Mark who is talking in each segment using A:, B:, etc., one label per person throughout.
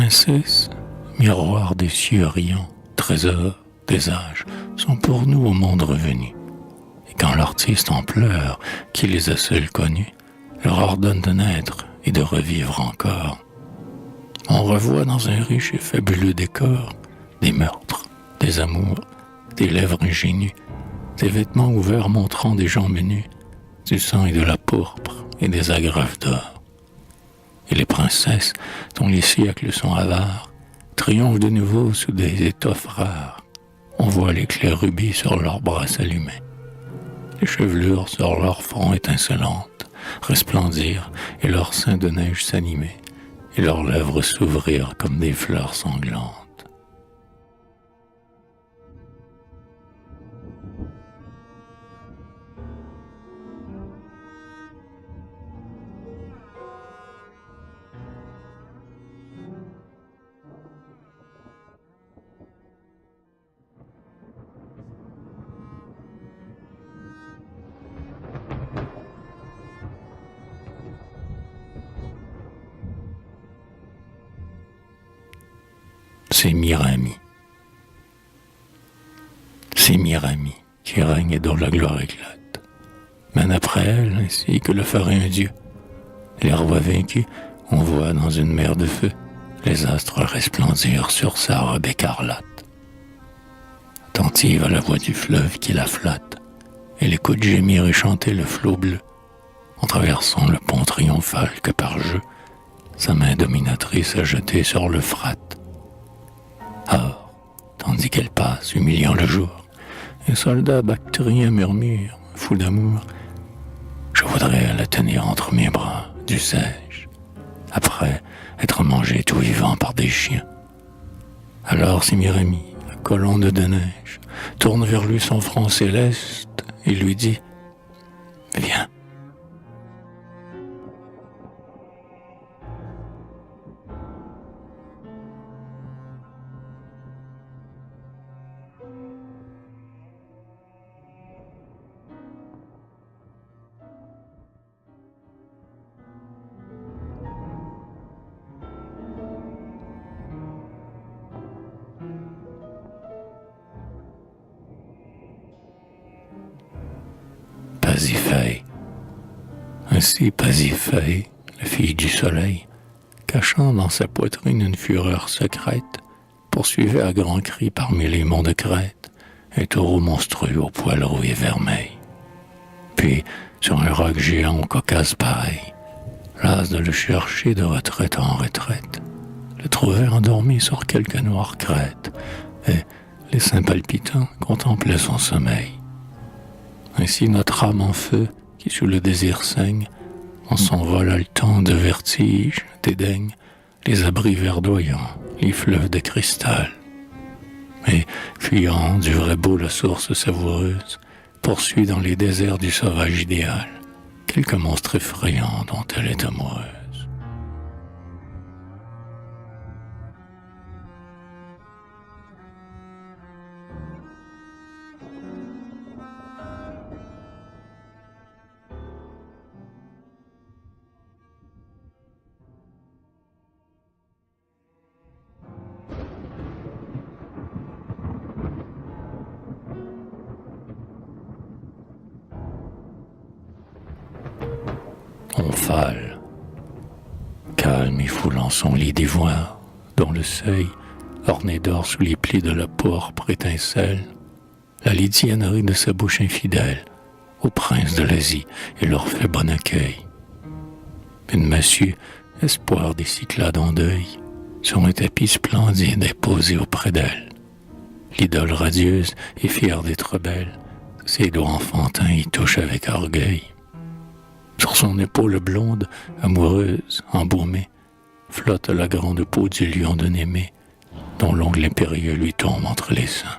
A: princesses, miroir des cieux riants, trésors des âges, sont pour nous au monde revenus. Et quand l'artiste en pleure, qui les a seuls connus, leur ordonne de naître et de revivre encore. On revoit dans un riche et fabuleux décor des meurtres, des amours, des lèvres ingénues, des vêtements ouverts montrant des gens menus, du sang et de la pourpre et des agrafes d'or. Et les princesses, dont les siècles sont avares, triomphent de nouveau sous des étoffes rares. On voit l'éclair rubis sur leurs bras s'allumer, les chevelures sur leur front étincelantes resplendir et leurs seins de neige s'animer, et leurs lèvres s'ouvrir comme des fleurs sanglantes. C'est Mirami. C'est Mirami qui règne et dont la gloire éclate. Mène après elle, ainsi que le ferait un dieu. Les rois vaincus, on voit dans une mer de feu les astres resplendir sur sa robe écarlate. Attentive à la voix du fleuve qui la flatte, elle écoute gémir et chanter le flot bleu, en traversant le pont triomphal que par jeu, sa main dominatrice a jeté sur l'Euphrate. Or, tandis qu'elle passe, humiliant le jour, un soldat bactrien murmure, fou d'amour, « Je voudrais la tenir entre mes bras, dussé-je, après être mangé tout vivant par des chiens. » Alors Sémirami, la colonne de neige, tourne vers lui son front céleste et lui dit « Viens. » Pasiphae. Ainsi Pasiphae, la fille du soleil, cachant dans sa poitrine une fureur secrète, poursuivait à grands cris parmi les monts de Crète un taureau monstrueux au poil roux et vermeil. Puis, sur un roc géant au caucase pareil, las de le chercher de retraite en retraite, le trouvait endormi sur quelque noire crête, et, les seins palpitants, contemplait son sommeil. Ainsi notre âme en feu, qui sous le désir saigne, en s'envole haletant de vertige, dédaigne les abris verdoyants, les fleuves de cristal. Et, fuyant du vrai beau la source savoureuse, poursuit dans les déserts du sauvage idéal quelque monstre effrayant dont elle est amoureuse. Omphale, calme et foulant son lit d'ivoire, dont le seuil, orné d'or sous les plis de la pourpre étincelle, la lydiennerie de sa bouche infidèle aux princes de l'Asie et leur fait bon accueil. Une massue, espoir des Cyclades en deuil, sur un tapis splendide est posée auprès d'elle. L'idole radieuse et fière d'être belle, ses doigts enfantins y touchent avec orgueil. Sur son épaule blonde, amoureuse, embaumée, flotte la grande peau du lion de Némée, dont l'ongle impérieux lui tombe entre les seins.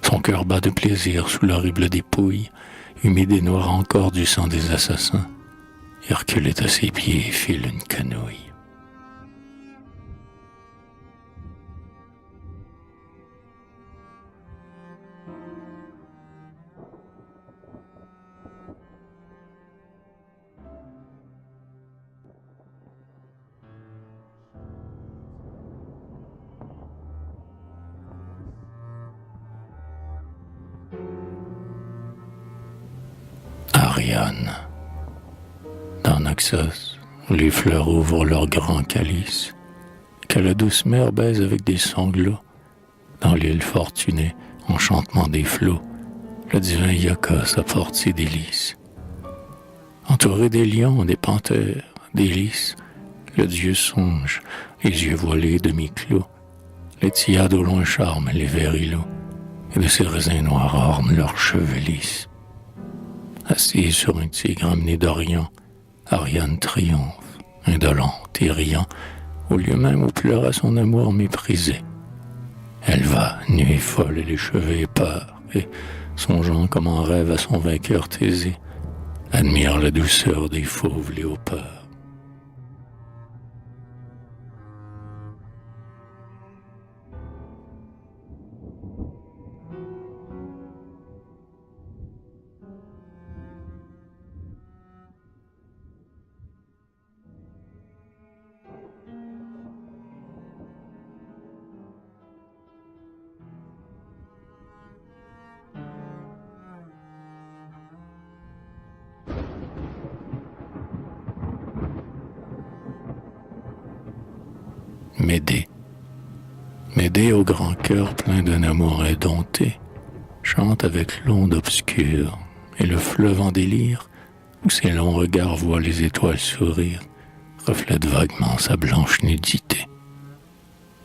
A: Son cœur bat de plaisir sous l'horrible dépouille, humide et noir encore du sang des assassins. Hercule est à ses pieds et file une quenouille. rayonne. Dans Naxos, où les fleurs ouvrent leurs grands calices, que la douce mer baise avec des sanglots, dans l'île fortunée, enchantement des flots, le divin Iacos apporte ses délices. Entouré des lions, des panthères, des lys, le dieu songe, les yeux voilés demi-clos, les tiades au loin charment les vers îlots, et de ses raisins noirs ornent leurs cheveux lisses. Assise sur un tigre amené d'Orient, Ariane triomphe, indolente et riant, au lieu même où pleura son amour méprisé. Elle va, nue et folle, et les cheveux épars, et, songeant comme en rêve à son vainqueur Thésée, admire la douceur des fauves léopards. Médée. Médée au grand cœur plein d'un amour indompté, chante avec l'onde obscure et le fleuve en délire, où ses longs regards voient les étoiles sourire, reflète vaguement sa blanche nudité.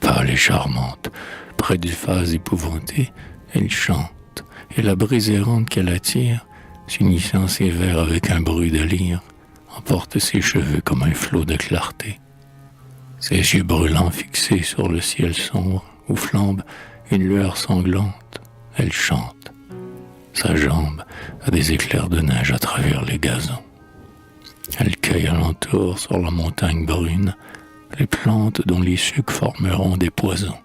A: Pâle et charmante, près du phase épouvanté, elle chante, et la brise errante qu'elle attire, s'unissant ses vers avec un bruit de lyre, emporte ses cheveux comme un flot de clarté. Ses yeux brûlants fixés sur le ciel sombre, où flambe une lueur sanglante, elle chante. Sa jambe a des éclairs de neige à travers les gazons. Elle cueille alentour sur la montagne brune les plantes dont les sucs formeront des poisons,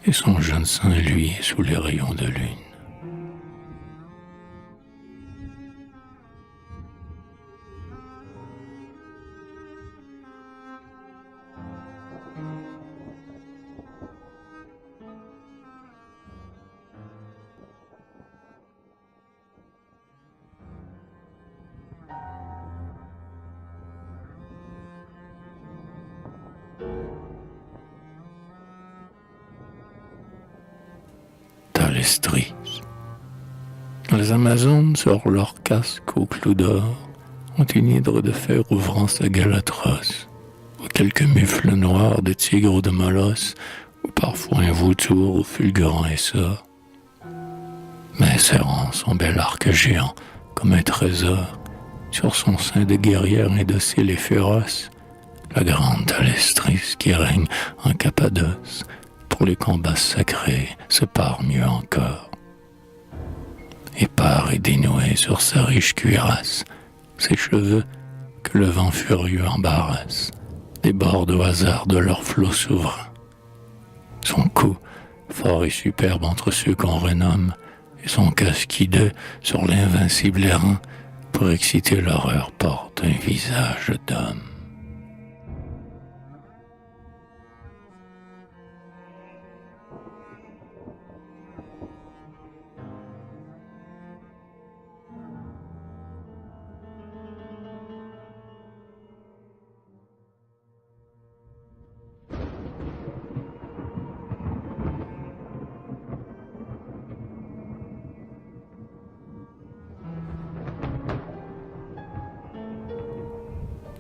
A: et son jeune sein luit sous les rayons de lune. Talestris. Les Amazones, sur leur casque au clou d'or, ont une hydre de fer ouvrant sa gueule atroce, ou quelques mufles noirs de tigre ou de molosse, ou parfois un vautour au fulgurant essor. Mais serrant son bel arc géant comme un trésor, sur son sein de guerrière indocile et féroce, la grande Talestris qui règne en Cappadoce, pour les combats sacrés se pare mieux encore. Épars et dénoués sur sa riche cuirasse, ses cheveux que le vent furieux embarrasse, débordent au hasard de leur flot souverain. Son cou, fort et superbe entre ceux qu'on renomme, et son casque hideux sur l'invincible airain, pour exciter l'horreur porte un visage d'homme.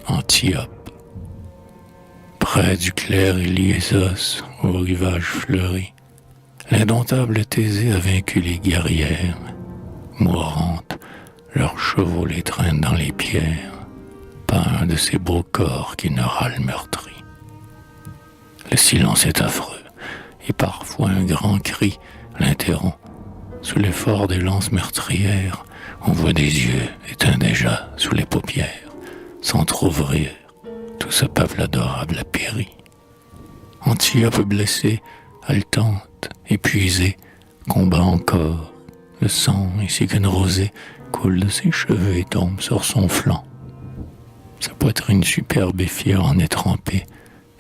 A: Antiope. Près du clair Iliésos, au rivage fleuri, l'indomptable Thésée a vaincu les guerrières. Mourantes, leurs chevaux les traînent dans les pierres, pas un de ces beaux corps qui n'aura le meurtri. Le silence est affreux, et parfois un grand cri l'interrompt. Sous l'effort des lances meurtrières, on voit des yeux éteints déjà sous les paupières. S'entr'ouvrir, tout ce peuple adorable a péri. Antiope blessée, haletante, épuisée, combat encore. Le sang, ainsi qu'une rosée, coule de ses cheveux et tombe sur son flanc. Sa poitrine superbe et fière en est trempée,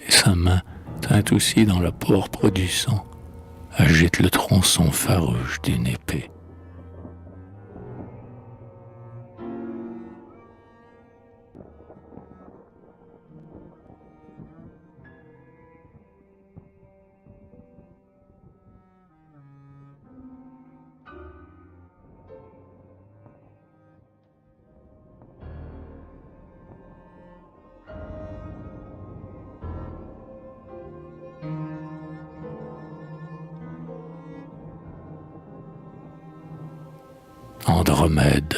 A: et sa main, teinte aussi dans la pourpre du sang, agite le tronçon farouche d'une épée. Andromède.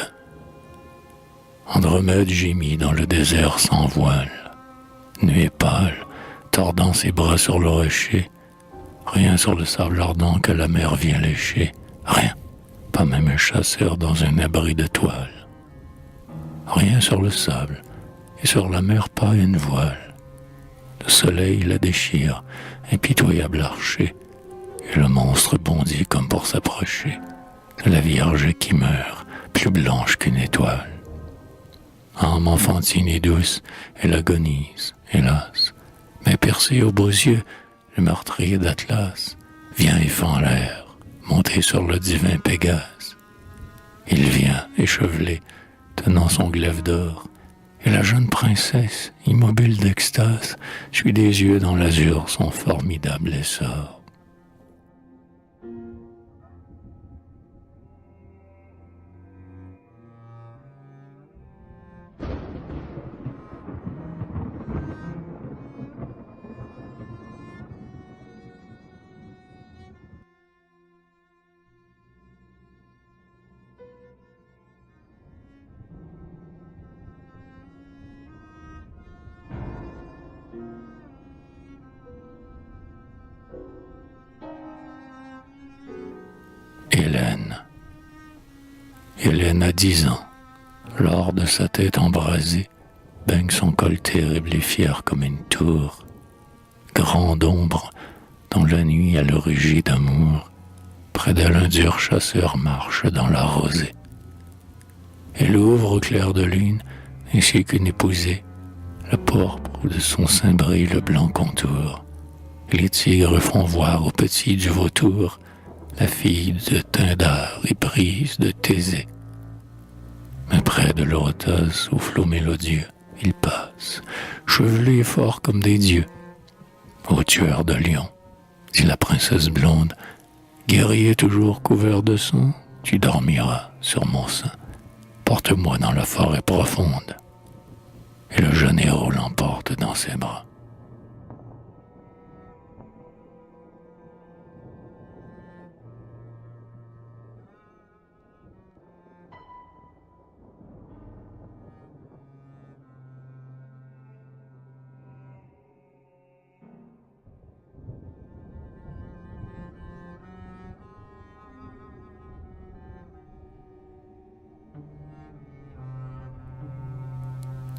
A: Andromède gémit dans le désert sans voile. Nuée pâle, tordant ses bras sur le rocher, rien sur le sable ardent que la mer vient lécher, rien, pas même un chasseur dans un abri de toile. Rien sur le sable, et sur la mer pas une voile. Le soleil la déchire, impitoyable archer, et le monstre bondit comme pour s'approcher de la Vierge qui meurt, plus blanche qu'une étoile. Âme enfantine et douce, elle agonise, hélas, mais percé aux beaux yeux, le meurtrier d'Atlas vient et fend l'air, monté sur le divin Pégase. Il vient, échevelé, tenant son glaive d'or, et la jeune princesse, immobile d'extase, suit des yeux dans l'azur son formidable essor. Hélène. Hélène a 10 ans. L'or de sa tête embrasée baigne son col terrible et fier comme une tour. Grande ombre, dans la nuit elle rugit d'amour. Près d'elle un dur chasseur marche dans la rosée. Elle ouvre au clair de lune, ainsi qu'une épousée. Le pourpre de son sein brille le blanc contour. Les tigres font voir au petit du vautour la fille de Tyndare éprise de Thésée. Mais près de l'Eurotas, au flot mélodieux, il passe, chevelé et fort comme des dieux. Ô tueur de lions, dit la princesse blonde, guerrier toujours couvert de sang, tu dormiras sur mon sein. Porte-moi dans la forêt profonde. Et le jeune héros l'emporte dans ses bras.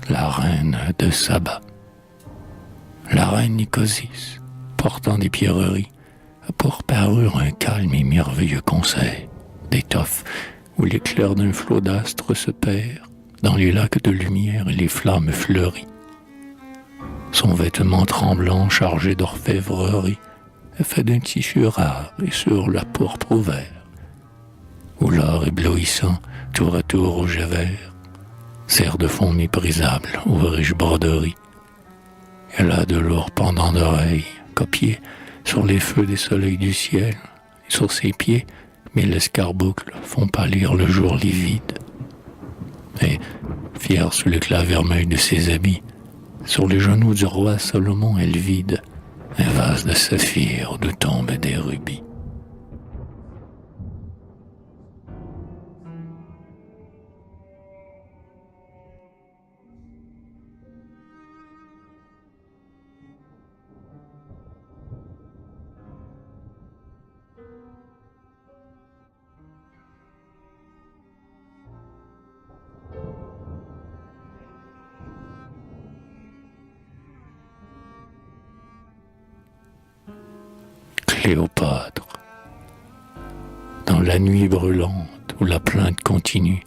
A: La reine de Saba. La reine Nicosis, portant des pierreries, a pour parure un calme et merveilleux conseil, d'étoffe où l'éclair d'un flot d'astres se perd dans les lacs de lumière et les flammes fleuries. Son vêtement tremblant chargé d'orfèvrerie est fait d'un tissu rare et sur la pourpre ouvert, où l'or éblouissant tour à tour au jet vert sert de fond méprisable aux riches broderies. Elle a de lourds pendants d'oreilles, copiés sur les feux des soleils du ciel, et sur ses pieds, mille escarboucles font pâlir le jour livide. Et, fière sous l'éclat vermeil de ses habits, sur les genoux du roi Salomon, elle vide un vase de saphir d'où tombent des rubis. Cléopâtre. Dans la nuit brûlante où la plainte continue,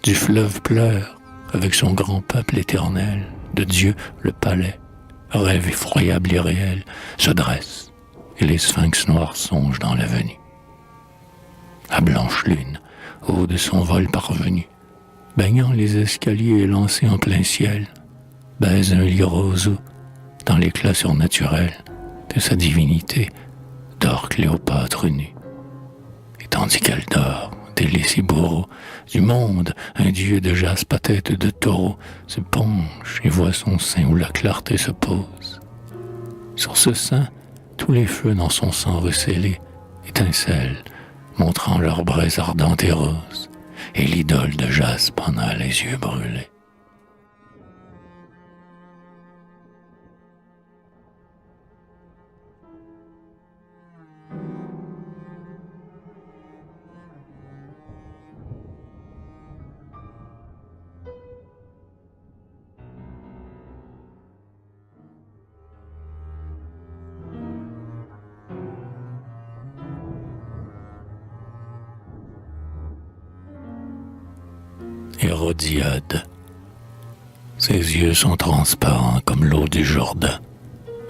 A: du fleuve pleure avec son grand peuple éternel, de Dieu le palais, rêve effroyable et réel, se dresse, et les sphinx noirs songent dans l'avenue. La blanche lune, haut de son vol parvenu, baignant les escaliers et lancée en plein ciel, baise un lit roseau dans l'éclat surnaturel de sa divinité, dort Cléopâtre nue. Et tandis qu'elle dort, délaissée bourreau du monde, un dieu de jaspe à tête de taureau se penche et voit son sein où la clarté se pose. Sur ce sein, tous les feux dans son sang recélé étincellent, montrant leurs braises ardentes et roses. et l'idole de jaspe en a les yeux brûlés. Hérodiade. Ses yeux sont transparents comme l'eau du Jourdain.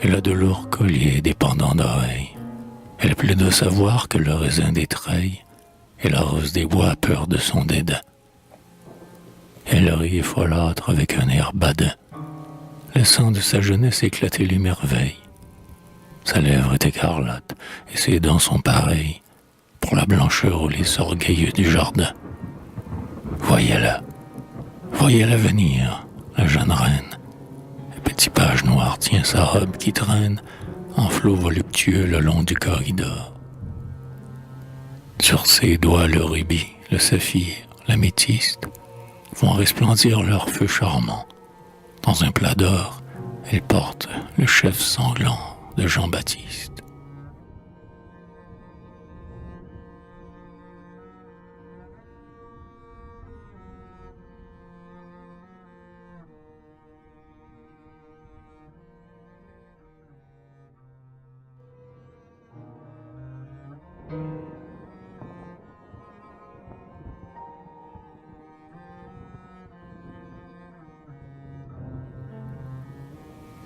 A: Elle a de lourds colliers dépendant d'oreilles. Elle plaît de savoir que le raisin des treilles et la rose des bois a peur de son dédain. Elle rit folâtre avec un air badin, laissant de sa jeunesse éclater les merveilles. Sa lèvre est écarlate et ses dents sont pareilles pour la blancheur aux lys orgueilleux du jardin. Voyez-la, voyez-la venir, la jeune reine. Un petit page noir tient sa robe qui traîne en flot voluptueux le long du corridor. Sur ses doigts le rubis, le saphir, l'améthyste font resplendir leur feu charmant. Dans un plat d'or, elle porte le chef sanglant de Jean-Baptiste.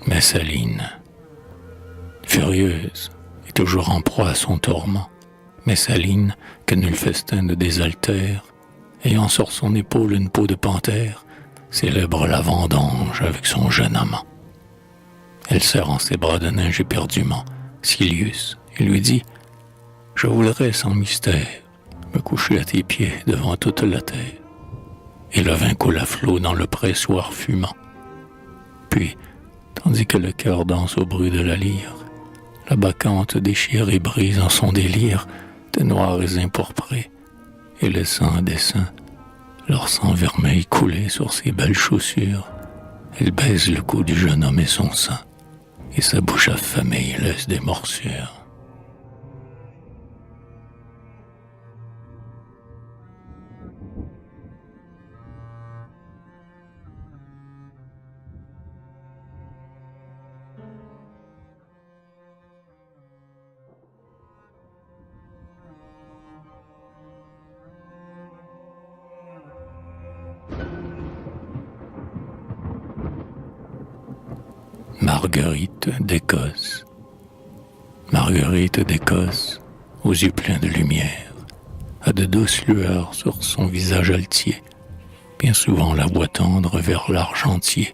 A: Messaline, furieuse et toujours en proie à son tourment, Messaline, que nul festin ne désaltère, ayant sur son épaule une peau de panthère, célèbre la vendange avec son jeune amant. Elle serre en ses bras de neige éperdument Silius et lui dit « Je voudrais sans mystère me coucher à tes pieds devant toute la terre. » Et le vin coule à flot dans le pressoir fumant. Puis, tandis que le cœur danse au bruit de la lyre, la bacchante déchire et brise en son délire de noirs raisins pourprés, et laissant à dessein leur sang vermeil couler sur ses belles chaussures, elle baise le cou du jeune homme et son sein, et sa bouche affamée laisse des morsures. Marguerite d'Écosse. Marguerite d'Écosse, aux yeux pleins de lumière, a de douces lueurs sur son visage altier, bien souvent la voix tendre vers l'argentier,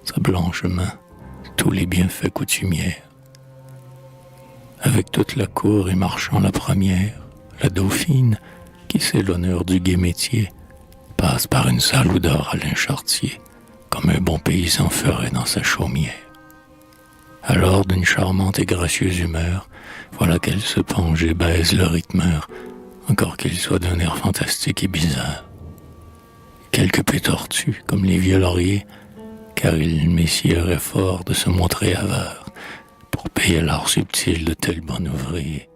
A: sa blanche main, tous les bienfaits coutumières. Avec toute la cour et marchant la première, la dauphine, qui sait l'honneur du gai métier, passe par une salle où dort Alain Chartier, comme un bon paysan ferait dans sa chaumière. Alors, d'une charmante et gracieuse humeur, voilà qu'elle se penche et baise le rythmeur, encore qu'il soit d'un air fantastique et bizarre. Quelque peu tortu, comme les vieux lauriers, car il m'essierait fort de se montrer avare, pour payer l'art subtil de tel bon ouvrier.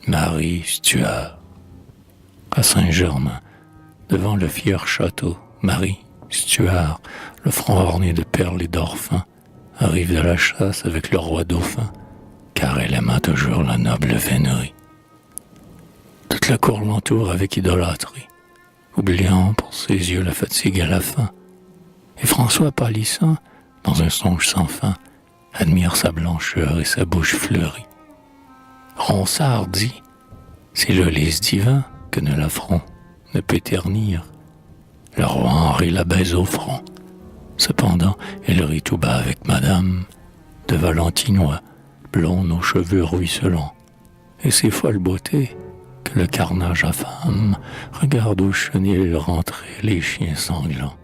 A: Marie Stuart. À Saint-Germain, devant le fier château, Marie Stuart, le front orné de perles et d'or fin, arrive de la chasse avec le roi dauphin, car elle aima toujours la noble vénerie. Toute la cour l'entoure avec idolâtrie, oubliant pour ses yeux la fatigue à la fin. Et François pâlissant, dans un songe sans fin, admire sa blancheur et sa bouche fleurie. Ronsard dit, c'est le lys divin que nul affront ne peut ternir. Le roi Henri la baise au front. Cependant, elle rit tout bas avec madame de Valentinois, blonde aux cheveux ruisselants, et ses folles beautés que le carnage affame, regarde au chenil rentrer les chiens sanglants.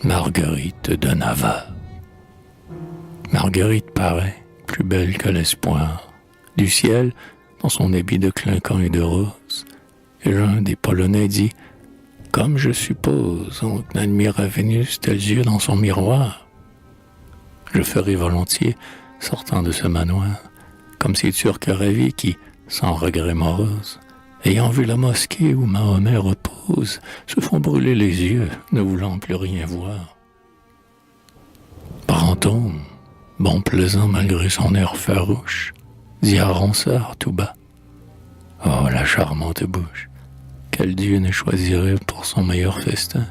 A: Marguerite de Navarre. Marguerite paraît plus belle que l'espoir du ciel dans son habit de clinquant et de rose. Et l'un des Polonais dit « Comme je suppose, on admire Vénus tels yeux dans son miroir. » Je ferai volontiers, sortant de ce manoir, comme ces Turcs ravis qui, sans regret morose, ayant vu la mosquée où Mahomet repose, se font brûler les yeux, ne voulant plus rien voir. Brantôme, bon plaisant malgré son air farouche, dit à Ronsard tout bas. Oh, la charmante bouche, quel Dieu ne choisirait pour son meilleur festin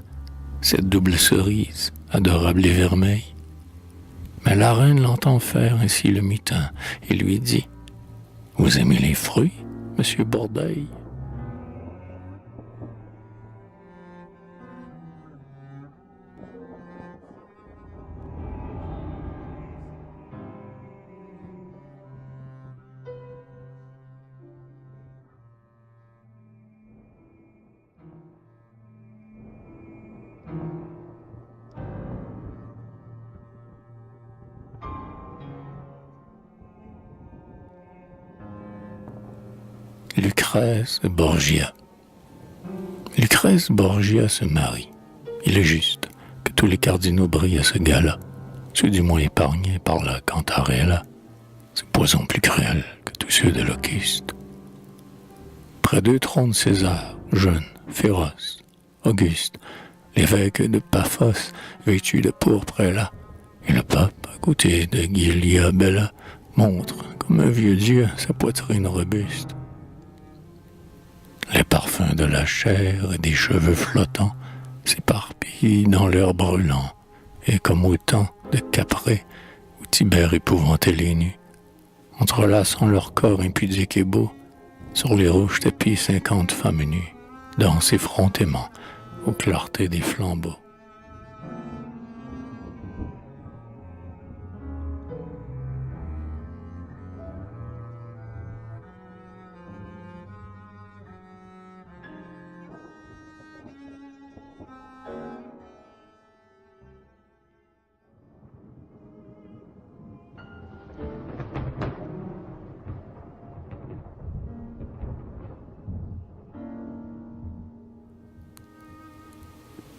A: cette double cerise, adorable et vermeille. Mais la reine l'entend faire ainsi le mitin et lui dit « Vous aimez les fruits, monsieur Bordeille ?» Lucrèce Borgia. Lucrèce Borgia se marie. Il est juste que tous les cardinaux brillent à ce gala, ceux du moins épargnés par la cantarella, ce poison plus cruel que tous ceux de Locuste. Près d'eux trône César, jeune, féroce, Auguste, l'évêque de Paphos, vêtu de pourpre est là, et le pape, à côté de Giulia Bella, montre, comme un vieux dieu, sa poitrine robuste. Les parfums de la chair et des cheveux flottants s'éparpillent dans l'air brûlant, et comme autant de caprés où Tibère épouvantait les nus, entrelaçant leur corps impudique et beau, sur les rouges tapis 50 femmes nues, dansent effrontément aux clartés des flambeaux.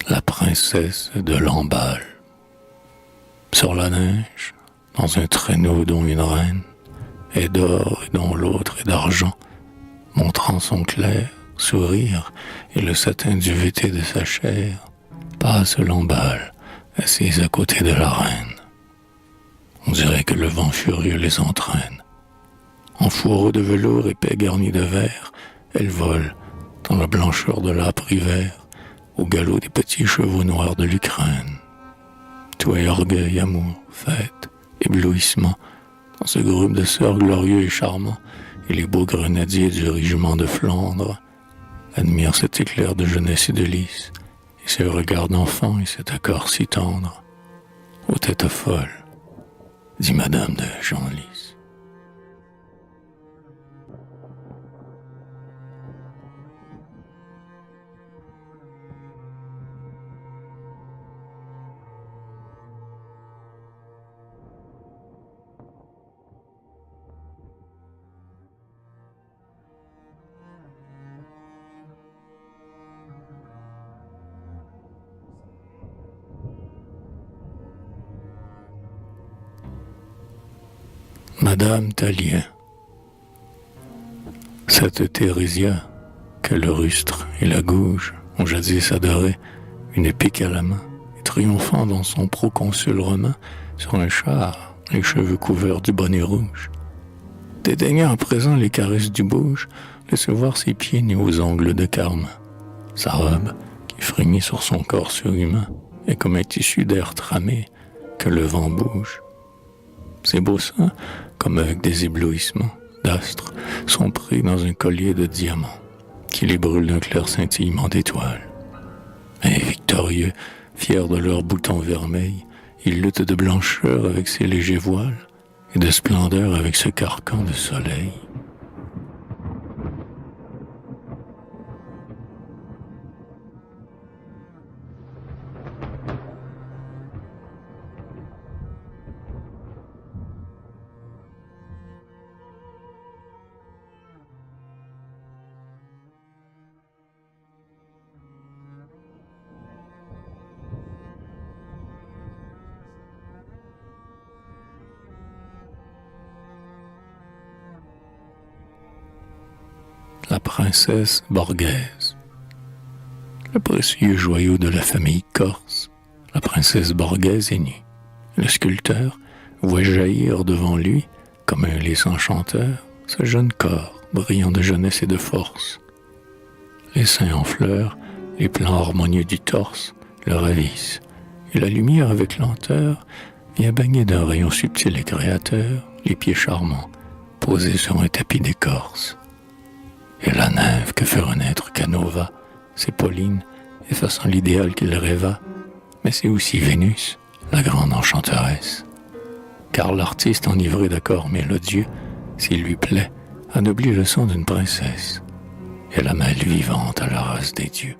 A: La princesse de Lamballe. Sur la neige, dans un traîneau dont une reine est d'or et dont l'autre est d'argent, montrant son clair sourire et le satin duveté de sa chair, passe Lamballe, assise à côté de la reine. On dirait que le vent furieux les entraîne. En fourreau de velours épais garni de verre, elles volent dans la blancheur de l'âpre hiver, au galop des petits chevaux noirs de l'Ukraine. Tout est orgueil, amour, fête, éblouissement, dans ce groupe de sœurs glorieux et charmants, et les beaux grenadiers du régiment de Flandre admirent cet éclair de jeunesse et de lys, et ce regard d'enfant et cet accord si tendre. Aux têtes folles, dit Madame de Genlis. Madame Tallien. Cette Thérésia, que le rustre et la gouge ont jadis adorée, une épique à la main, et triomphant dans son proconsul romain, sur un char, les cheveux couverts du bonnet rouge. Dédaignant à présent les caresses du bouge, laissait voir ses pieds nus aux ongles de carmin. Sa robe, qui frémit sur son corps surhumain, est comme un tissu d'air tramé que le vent bouge. Ses beaux seins, comme avec des éblouissements d'astres, sont pris dans un collier de diamants qui les brûle d'un clair scintillement d'étoiles. Et victorieux, fiers de leurs boutons vermeils, ils luttent de blancheur avec ses légers voiles et de splendeur avec ce carcan de soleil. La princesse Borghèse. Le précieux joyau de la famille corse, la princesse Borghèse est nue. Le sculpteur voit jaillir devant lui, comme un lys enchanteur, ce jeune corps brillant de jeunesse et de force. Les seins en fleurs, les plans harmonieux du torse le ravissent, et la lumière avec lenteur vient baigner d'un rayon subtil et créateur les pieds charmants, posés sur un tapis d'écorce. Et la nymphe que fait renaître Canova, c'est Pauline, effaçant l'idéal qu'il rêva, mais c'est aussi Vénus, la grande enchanteresse. Car l'artiste enivré d'accords mélodieux, s'il lui plaît, anoblit le son d'une princesse, et la mêle vivante à la race des dieux.